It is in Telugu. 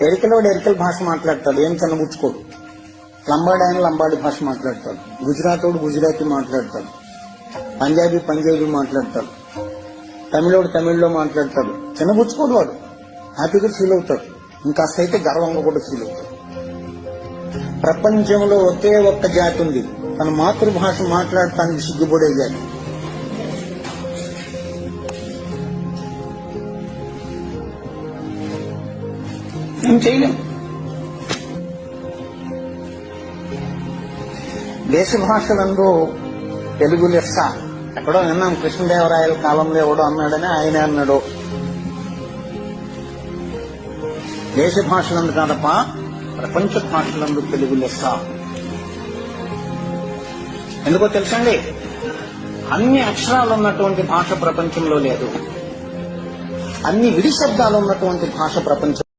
ఎరికలోడు ఎరికల భాష మాట్లాడతాడు, ఏం చిన్నబుచ్చుకోడు. లంబాడి ఆయన లంబాడి భాష మాట్లాడతాడు, గుజరాతోడు గుజరాతీ మాట్లాడతాడు, పంజాబీ పంజాబీ మాట్లాడతాడు, తమిళోడు తమిళ్లో మాట్లాడతాడు. చిన్నబుచ్చుకోడు, వాడు హ్యాపీగా ఫీల్ అవుతాడు. ఇంకాస్త అయితే గర్వంగా కూడా ఫీల్ అవుతాడు. ప్రపంచంలో ఒకే ఒక్క జాతి ఉంది తన మాతృభాష మాట్లాడటానికి సిగ్గుపడే జాతి. ఏం చేయలేం. దేశ భాషలందు తెలుగు లెస్స. ఎక్కడో విన్నాం, కృష్ణదేవరాయల కాలంలో ఎవడో అన్నాడని ఆయనే అన్నాడు. దేశ భాషలందు కాదప్ప, ప్రపంచ భాషలందు తెలుగు లెస్స. ఎందుకో తెలుసండి, అన్ని అక్షరాలు ఉన్నటువంటి భాష ప్రపంచంలో లేదు, అన్ని విడి శబ్దాలు ఉన్నటువంటి భాష ప్రపంచం